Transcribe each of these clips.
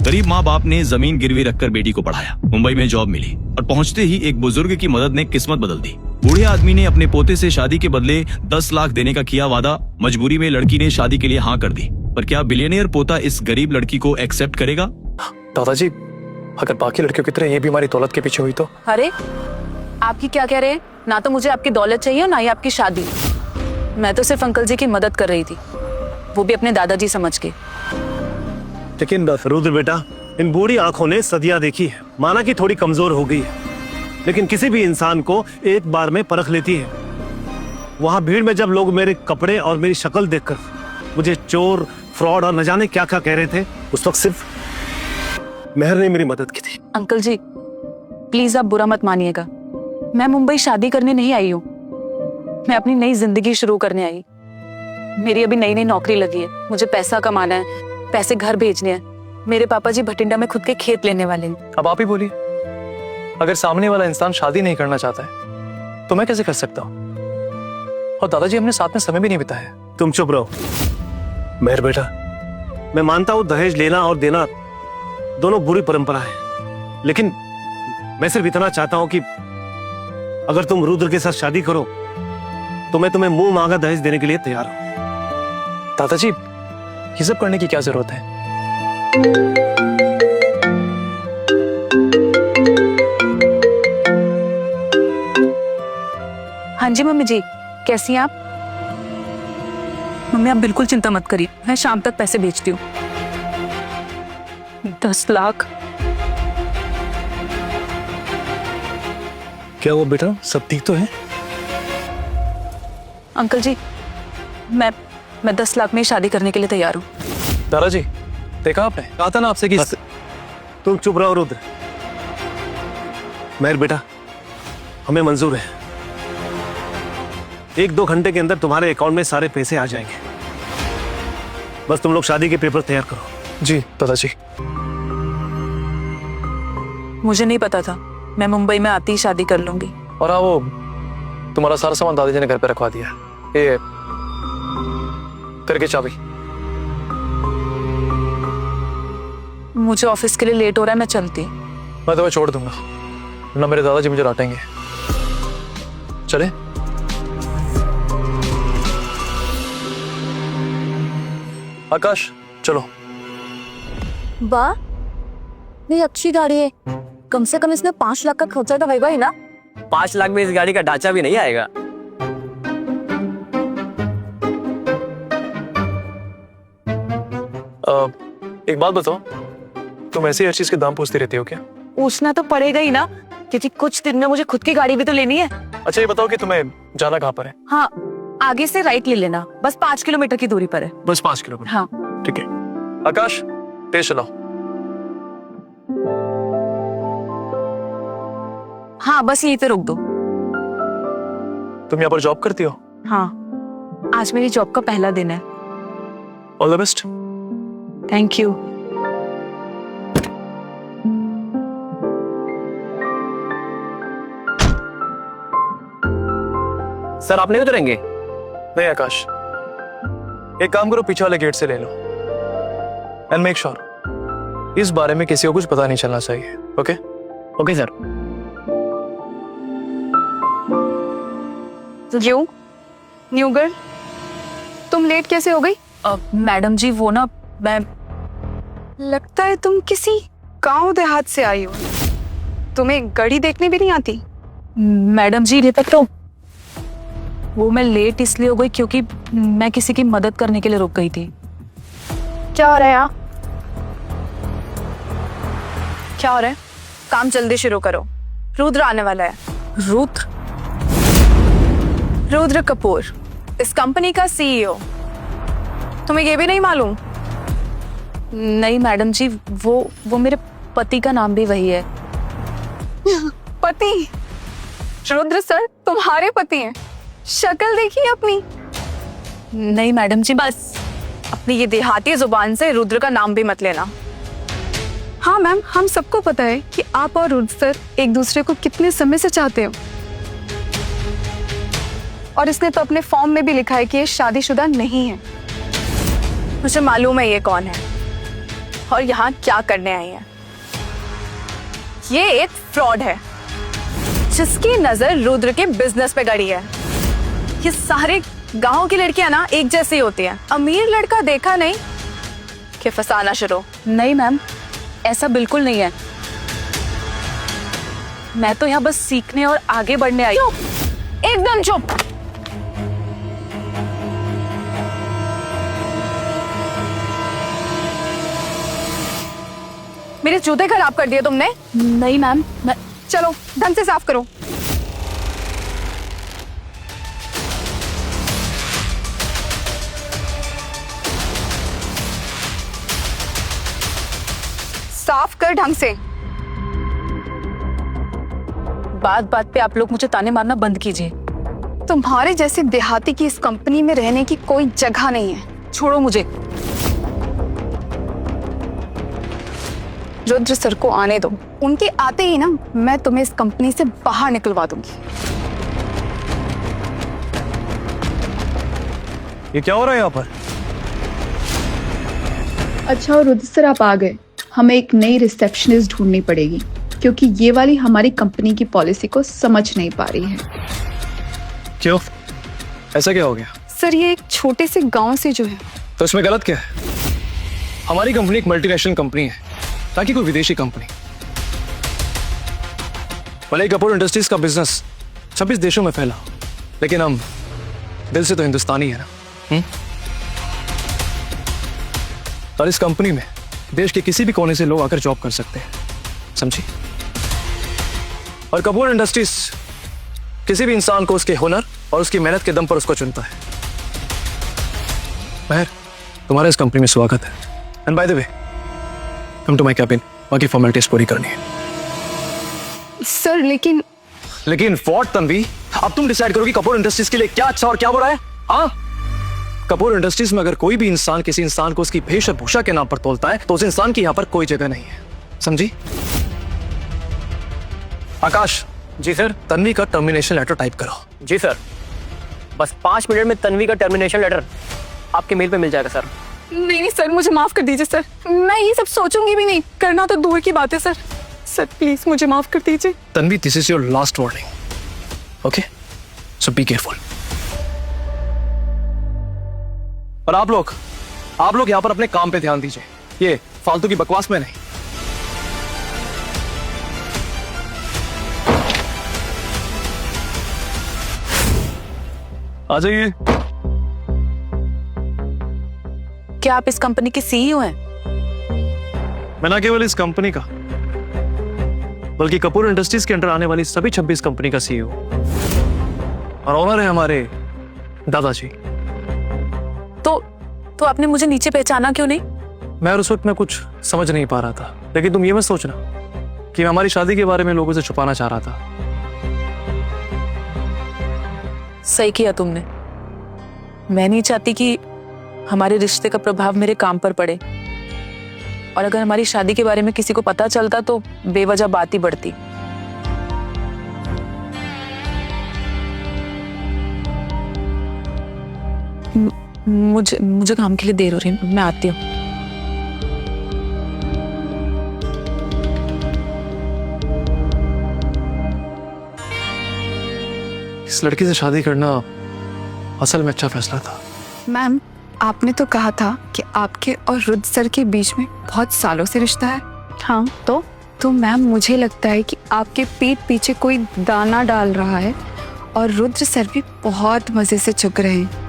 गरीब माँ बाप ने जमीन गिरवी रखकर बेटी को पढ़ाया। मुंबई में जॉब मिली और पहुंचते ही एक बुजुर्ग की मदद ने किस्मत बदल दी। बूढ़े आदमी ने अपने पोते से शादी के बदले 10 लाख देने का किया वादा। मजबूरी में लड़की ने शादी के लिए हाँ कर दी, पर क्या बिलियनियर पोता इस गरीब लड़की को एक्सेप्ट करेगा? दादाजी, अगर बाकी लड़कियों की तरह ये भी हमारी दौलत के पीछे हुई तो? अरे आपकी क्या कह रहे हैं? ना तो मुझे आपकी दौलत चाहिए ना ही आपकी शादी। मैं तो सिर्फ अंकल जी की मदद कर रही थी, वो भी अपने दादाजी समझ के। लेकिन रुद्र बेटा, इन बूढ़ी आंखों ने सदियां देखी है। माना कि थोड़ी कमजोर हो गई है, लेकिन किसी भी इंसान को एक बार में परख लेती है। वहां भीड़ में जब लोग मेरे कपड़े और मेरी शक्ल देखकर मुझे चोर, फ्रॉड और न जाने क्या क्या कह रहे थे, उस वक्त सिर्फ मेहर ने मेरी मदद की थी। अंकल जी प्लीज आप बुरा मत मानिएगा, मैं मुंबई शादी करने नहीं आई हूँ। मैं अपनी नई जिंदगी शुरू करने आई। मेरी अभी नई नई नौकरी लगी है, मुझे पैसा कमाना है, पैसे घर भेजने हैं। मेरे पापा जी भटिंडा में खुद के खेत लेने वाले हैं। अब आप ही बोलिए, अगर सामने वाला इंसान शादी नहीं करना चाहता है तो मैं कैसे कर सकता हूँ? और दादाजी, हमने साथ में समय भी नहीं बिताया। तुम चुप रहो मेहर बेटा। मैं मानता हूं दहेज लेना और देना दोनों बुरी परंपरा है, लेकिन मैं सिर्फ इतना चाहता हूं कि अगर तुम रुद्र के साथ शादी करो तो मैं तुम्हें मुंह मांगा दहेज देने के लिए तैयार हूं। दादाजी, ये सब करने की क्या जरूरत है? हाँ जी मम्मी जी, कैसी हैं आप? मम्मी आप बिल्कुल चिंता मत करिए, मैं शाम तक पैसे भेजती हूँ। 10 लाख? क्या हुआ बेटा, सब ठीक तो है? अंकल जी मैं 10 लाख में ही शादी करने के लिए तैयार हूँ। दादाजी, देखा आपने, कहा था ना आपसे कि तुम चुप रहो रुद्र। मेहर बेटा, हमें मंजूर है। 1-2 घंटे के अंदर तुम्हारे अकाउंट में सारे पैसे आ जाएंगे। बस तुम लोग शादी के पेपर तैयार करो। जी दादाजी। मुझे नहीं पता था, मैं मुंबई में आती ही शादी कर लूंगी। और हाँ, वो तुम्हारा सारा सामान दादाजी ने घर पे रखवा दिया। ये करके चाबी। मुझे ऑफिस के लिए लेट हो रहा है, मैं चलती। मैं तुम्हें छोड़ दूंगा, ना मेरे दादाजी मुझे डांटेंगे। चले? आकाश चलो। वाह, ये अच्छी गाड़ी है। कम से कम इसमें 5 लाख का खर्चा तो होगा ही ना। 5 लाख में इस गाड़ी का ढांचा भी नहीं आएगा। एक बात बताओ, तुम ऐसी हर चीज के दाम पूछती रहती हो क्या? पूछना तो पड़ेगा ही ना, क्योंकि कुछ दिन में मुझे खुद की गाड़ी भी तो लेनी है। अच्छा ये बताओ कि तुम्हें जाना कहाँ पर है? हाँ, आगे से राइट ले लेना, बस 5 किलोमीटर की दूरी पर है। बस 5 किलोमीटर? हाँ ठीक है। आकाश तेज चलाओ। हाँ, बस यहीं पे रोक दो। तुम यहाँ पर जॉब करती हो? हाँ, आज मेरी जॉब का पहला दिन है। All the best. Thank you. Sir आप नहीं उतरेंगे? नहीं आकाश, एक काम करो, पीछे वाले गेट से ले लो। एंड मेक श्योर इस बारे में किसी को कुछ पता नहीं चलना चाहिए। Okay? Okay sir. You new girl, तुम लेट कैसे हो गई? मैडम जी वो ना, मैं लगता है तुम किसी गांव देहात से आई हो। तुम्हें घड़ी देखने भी नहीं आती? मैडम जी तक तो वो मैं लेट इसलिए हो गई क्योंकि मैं किसी की मदद करने के लिए रुक गई थी। क्या हो रहा है यहाँ? क्या हो रहा है? काम जल्दी शुरू करो, रुद्र आने वाला है। रुद्र? रुद्र कपूर, इस कंपनी का सीईओ। तुम्हें ये भी नहीं मालूम? नहीं मैडम जी, वो मेरे पति का नाम भी वही है। पति? रुद्र सर तुम्हारे पति हैं? शक्ल देखिए अपनी। नहीं मैडम जी, बस अपनी ये देहाती जुबान से रुद्र का नाम भी मत लेना। हाँ मैम, हम सबको पता है कि आप और रुद्र सर एक दूसरे को कितने समय से चाहते हो, और इसने तो अपने फॉर्म में भी लिखा है कि ये शादीशुदा नहीं है। मुझे मालूम है ये कौन है। और यहाँ क्या करने आई हैं। ये एक फ्रॉड है जिसकी नजर रुद्र के बिजनेस पे गड़ी है। ये सारे गांव की लड़कियां ना एक जैसी होती हैं। अमीर लड़का देखा नहीं कि फसाना शुरू। नहीं मैम, ऐसा बिल्कुल नहीं है। मैं तो यहाँ बस सीखने और आगे बढ़ने आई। चुप, एकदम चुप। मेरे जूते खराब कर दिए तुमने। नहीं मैम, मैं चलो ढंग से साफ करो। साफ कर ढंग से। बात बात पे आप लोग मुझे ताने मारना बंद कीजिए। तुम्हारे जैसे देहाती की इस कंपनी में रहने की कोई जगह नहीं है। छोड़ो मुझे। रुद्र सर को आने दो। उनके आते ही ना मैं तुम्हें इस कंपनी से बाहर निकलवा दूंगी। ये क्या हो रहा है यहाँ पर? अच्छा और रुद्र सर आप आ गए। हमें एक नई रिसेप्शनिस्ट ढूंढनी पड़ेगी क्योंकि ये वाली हमारी कंपनी की पॉलिसी को समझ नहीं पा रही है। क्यों? ऐसा क्या हो गया? सर ये एक छोटे से गांव से जो है। तो इसमें गलत क्या है? हमारी कंपनी एक मल्टीनेशनल कंपनी है, ताकि कोई विदेशी कंपनी। भले कपूर इंडस्ट्रीज का बिजनेस 26 देशों में फैला, लेकिन हम दिल से तो हिंदुस्तानी है ना। और इस कंपनी में देश के किसी भी कोने से लोग आकर जॉब कर सकते हैं, समझी? और कपूर इंडस्ट्रीज किसी भी इंसान को उसके हुनर और उसकी मेहनत के दम पर उसको चुनता है। महर, तुम्हारा इस कंपनी में स्वागत है। And by the way, come to my cabin, बाकी फॉर्मेलिटीज पूरी करनी है। सर लेकिन व्हाट तन्वी? अब तुम डिसाइड करो कि कपूर इंडस्ट्रीज के लिए क्या अच्छा और क्या बुरा है। हाँ, कपूर इंडस्ट्रीज में अगर कोई भी इंसान किसी इंसान को उसकी वेशभूषा के नाम पर तोलता है तो उस इंसान की यहाँ पर कोई जगह नहीं है, समझी? आकाश। जी सर। तन्वी का टर्मिनेशन लेटर टाइप करो। जी सर। बस 5 मिनट में तन्वी का टर्मिनेशन लेटर आपके मेल पे मिल जाएगा सर। नहीं सर, मुझे माफ कर दीजिए सर। मैं ये सब सोचूंगी भी नहीं, करना तो दूर की बात है सर। सर प्लीज मुझे माफ कर दीजिए। Tanvi, this is your last warning, okay? So be careful. और आप लोग यहाँ पर अपने काम पे ध्यान दीजिए, ये फालतू की बकवास में नहीं। आ जाइए। क्या आप इस कंपनी के सीईओ हैं? मैं ना केवल इस कंपनी का, बल्कि कपूर इंडस्ट्रीज के अंडर आने वाली सभी 26 कंपनी का सीईओ। और ऑनर है हमारे दादाजी। तो आपने मुझे नीचे पहचाना क्यों नहीं? मैं उस वक्त में कुछ समझ नहीं पा रहा था, लेकिन तुम ये मत सोचना कि मैं हमारी शादी के बारे में लोगों से छुपाना चाह रहा था। सही किया तुमने। मैं नहीं चाहती कि हमारे रिश्ते का प्रभाव मेरे काम पर पड़े, और अगर हमारी शादी के बारे में किसी को पता चलता तो बेवजह बात ही बढ़ती। मुझे काम के लिए देर हो रही है, मैं आती हूँ। इस लड़की से शादी करना असल में अच्छा फैसला था। मैम, आपने तो कहा था कि आपके और रुद्र सर के बीच में बहुत सालों से रिश्ता है। हाँ तो मैम मुझे लगता है कि आपके पीठ पीछे कोई दाना डाल रहा है और रुद्र सर भी बहुत मजे से चुग रहे हैं।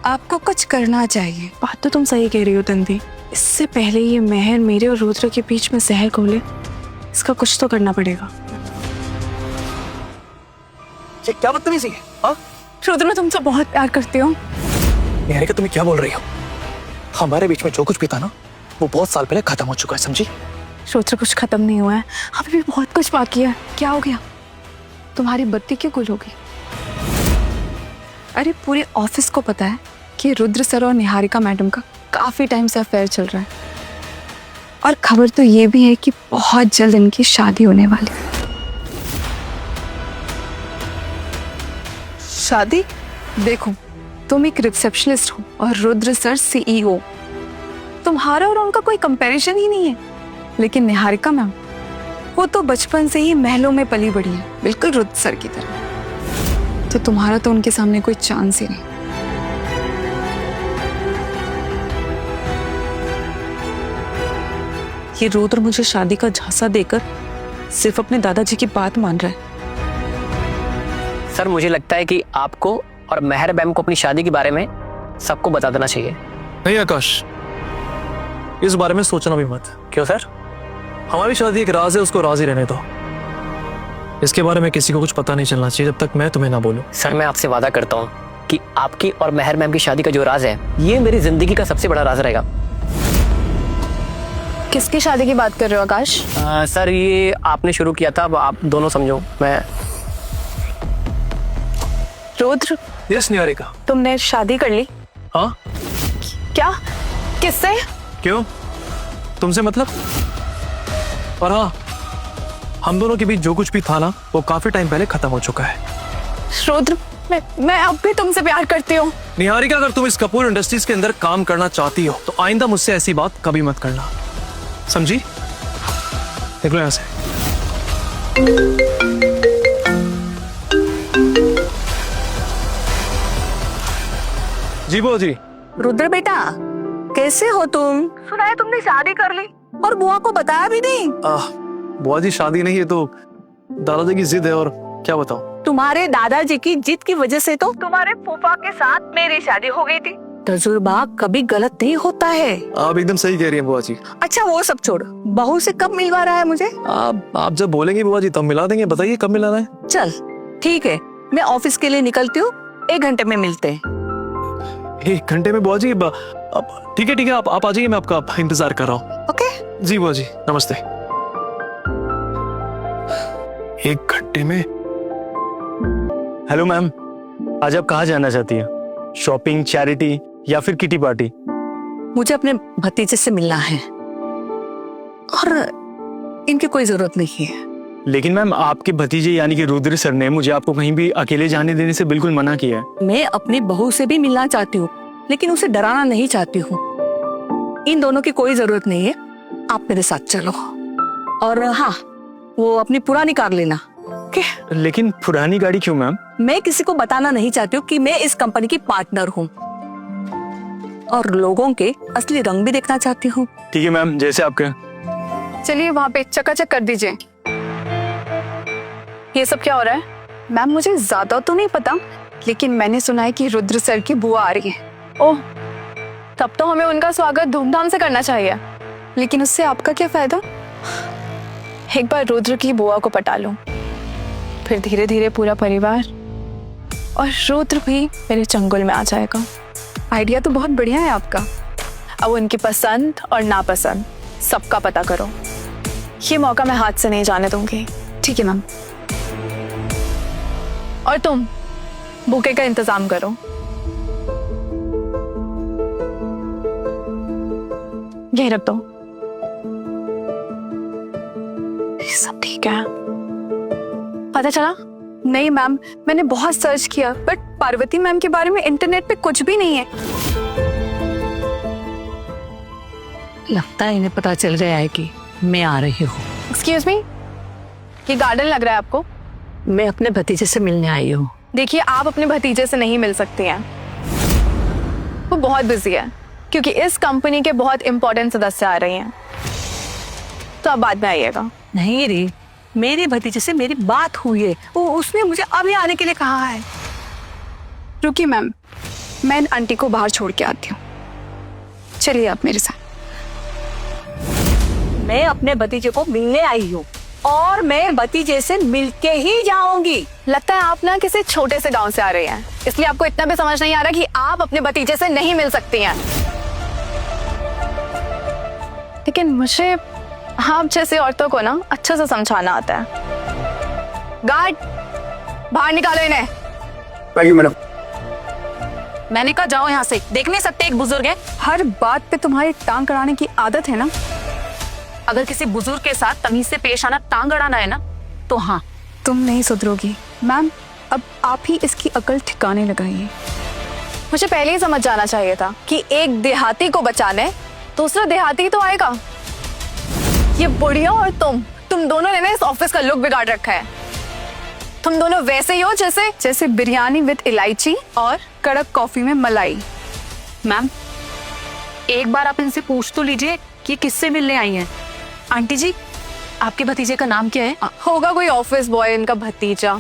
आपको कुछ करना चाहिए। बात तो तुम सही कह रही हो तन्वी। इससे पहले ये महर मेरे और रुद्र के बीच में जहर घोले, इसका कुछ तो करना पड़ेगा। ये क्या बदतमीजी है? हाँ, रुद्र, मैं तुमसे बहुत प्यार करती हूँ। निहारिका, तुम्हें क्या बोल रही हो? हमारे बीच में जो कुछ भी था ना, वो बहुत साल पहले खत्म हो चुका है, समझी? रुद्र, कुछ खत्म नहीं हुआ है, अभी भी बहुत कुछ बाकी है। क्या हो गया? तुम्हारी बत्ती क्यों गुल हो गई? अरे पूरे ऑफिस को पता है कि रुद्र सर और निहारिका मैडम का काफी टाइम से अफेयर चल रहा है, और खबर तो ये भी है कि बहुत जल्द इनकी शादी होने वाली है। शादी? देखो, तुम एक रिसेप्शनिस्ट हो और रुद्र सर सीईओ। तुम्हारा और उनका कोई कंपैरिजन ही नहीं है। लेकिन निहारिका मैम, वो तो बचपन से ही महलों में पली बड़ी है, बिल्कुल रुद्र सर की तरह। तो तुम्हारा तो उनके सामने कोई चांस ही नहीं। ये रुद्र मुझे शादी का झांसा देकर सिर्फ अपने दादाजी की बात मान रहा है। सर मुझे लगता है कि आपको और मेहर मैम को अपनी शादी के बारे में सबको बता देना चाहिए। नहीं आकाश, इस बारे में सोचना भी मत। क्यों सर? हमारी शादी एक राज है, उसको राज ही रहने दो। इसके बारे में किसी को कुछ पता नहीं चलना चाहिए जब तक मैं तुम्हें ना बोलूं। सर मैं आपसे वादा करता हूँ कि आपकी और मेहर मैम की शादी का जो राज है, ये मेरी जिंदगी का सबसे बड़ा राज रहेगा। किसकी शादी की बात कर रहे हो आकाश? सर ये आपने शुरू किया था, अब आप दोनों समझो। मैं रुद्र, यस निहारिका। तुमने शादी कर ली? हाँ। क्या? किससे? क्यों, तुमसे मतलब? और हाँ, हम दोनों के बीच जो कुछ भी था ना, वो काफी टाइम पहले खत्म हो चुका है। रुद्र, मैं अब भी तुमसे प्यार करती हूँ। निहारिका, अगर तुम इस कपूर इंडस्ट्रीज के अंदर काम करना चाहती हो तो आइंदा मुझसे ऐसी बात कभी मत करना, समझी? देख लो यहाँ से। जी बुआ जी। रुद्र बेटा, कैसे हो तुम? सुना है तुमने शादी कर ली और बुआ को बताया भी नहीं। बुआ जी शादी नहीं है तो दादाजी की जिद है, और क्या बताऊं। तुम्हारे दादाजी की जिद की वजह से तो तुम्हारे फूफा के साथ मेरी शादी हो गई थी। तजुर्बा कभी गलत नहीं होता है। आप एकदम सही कह रही हैं बुआ जी। अच्छा वो सब छोड़, बहू से कब मिलवा रहा है मुझे? आप जब बोलेंगी बुआ जी तब मिला देंगे। बताइए कब मिलाना है? चल ठीक है, मैं ऑफिस के लिए निकलती हूँ, 1 घंटे में मिलते हैं। 1 घंटे में बुआ जी? ठीक है आप आ जाइए, मैं आपका इंतजार कर रहा हूँ। ओके जी बुआ जी, नमस्ते। 1 घंटे में? हेलो मैम, आज आप कहाँ जाना चाहती हैं? शॉपिंग, चैरिटी या फिर किटी पार्टी? मुझे अपने भतीजे से मिलना है और इनकी कोई जरूरत नहीं है। लेकिन मैम आपके भतीजे यानी कि रुद्र सर ने मुझे आपको कहीं भी अकेले जाने देने से बिल्कुल मना किया है। मैं अपनी बहू से भी मिलना चाहती हूँ, लेकिन उसे डराना नहीं चाहती हूँ। इन दोनों की कोई जरूरत नहीं है, आप मेरे साथ चलो। और हाँ, वो अपनी पुरानी कार लेना। ओके? लेकिन पुरानी गाड़ी क्यों मैम? मैं किसी को बताना नहीं चाहती हूँ कि मैं इस कंपनी की पार्टनर हूँ, और लोगों के असली रंग भी देखना चाहती हूँ। ठीक है मैम, जैसे आपके। चलिए वहाँ पे चकाचक कर दीजिए। ये सब क्या हो रहा है? मैम मुझे ज्यादा तो नहीं पता, लेकिन मैंने सुना है कि रुद्र सर की बुआ आ रही है। ओह, तब तो हमें उनका स्वागत धूमधाम से करना चाहिए। लेकिन उससे आपका क्या फायदा? एक बार रुद्र की बुआ को पटा लूं, फिर धीरे धीरे पूरा परिवार और रुद्र भी मेरे चंगुल में आ जाएगा। आइडिया तो बहुत बढ़िया है आपका। अब उनकी पसंद और नापसंद सबका पता करो। ये मौका मैं हाथ से नहीं जाने दूंगी। ठीक है मैम। और तुम बुके का इंतजाम करो। यही रख दो। ये सब ठीक है? पता चला? नहीं मैम, मैंने बहुत सर्च किया, बट पार्वती मैम के बारे में इंटरनेट पे कुछ भी नहीं है। लगता है इन्हें पता चल गया है कि मैं आ रही हूँ। एक्सक्यूज मी, ये गार्डन लग रहा है आपको? मैं अपने भतीजे से मिलने आई हूँ। देखिए, आप अपने भतीजे से नहीं मिल सकती हैं, वो बहुत बिजी है, क्योंकि इस कंपनी के बहुत इंपॉर्टेंट सदस्य आ रहे हैं। तो अब बाद में आइएगा। नहीं री, मेरे भतीजे से मेरी बात हुई है, वो उसने मुझे अभी आने के लिए कहा है। रुकिए मैम, मैं इन आंटी को बाहर छोड़ के आती हूँ। चलिए आप मेरे साथ। मैं अपने भतीजे को मिलने आई हूँ और मैं भतीजे से मिलके ही जाऊंगी। लगता है आप ना किसी छोटे से गांव से आ रही हैं, इसलिए आपको इतना भी समझ नहीं आ रहा कि आप अपने भतीजे से नहीं मिल सकती हैं। लेकिन मुझे आप जैसे औरतों को ना अच्छे से समझाना आता है। गार्ड, बाहर निकालो इन्हें। मैडम। मैंने कहा जाओ यहाँ से, देख नहीं सकते एक बुजुर्ग है। हर बात पे तुम्हारी टांग अड़ाने की आदत है ना। अगर किसी बुजुर्ग के साथ तमीज से पेश आना टांग अड़ाना है ना, तो हाँ। तुम नहीं सुधरोगी मैम, अब आप ही इसकी अकल ठिकाने लगाइए। मुझे पहले ही समझ जाना चाहिए था कि एक देहाती को बचाने दूसरा देहाती तो आएगा। ये बुढ़िया और तुम दोनों ने ना इस ऑफिस का लुक बिगाड़ रखा है। तुम दोनों वैसे ही हो जैसे बिरयानी विद इलायची और कड़क कॉफी में मलाई। मैम, एक बार आप इनसे पूछ तो लीजिए कि किससे मिलने आई हैं। आंटी जी, आपके भतीजे का नाम क्या है? होगा कोई ऑफिस बॉय इनका भतीजा।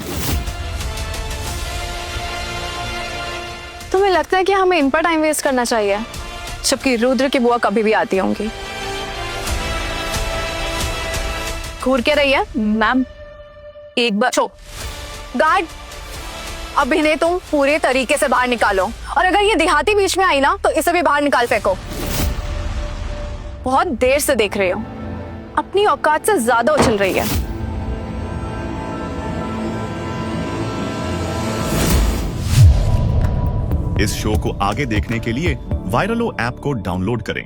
तुम्हें लगता है कि हमें इन पर टाइम वेस्ट करना चाहिए, जबकि रुद्र की बुआ कभी भी आती होंगी। घूर के रही है मैम, एक बार गार्ड, अब इन्हें तुम पूरे तरीके से बाहर निकालो, और अगर ये देहाती बीच में आई ना तो इसे भी बाहर निकाल फेंको। बहुत देर से देख रहे हो, अपनी औकात से ज्यादा उछल रही है। इस शो को आगे देखने के लिए वायरलो ऐप को डाउनलोड करें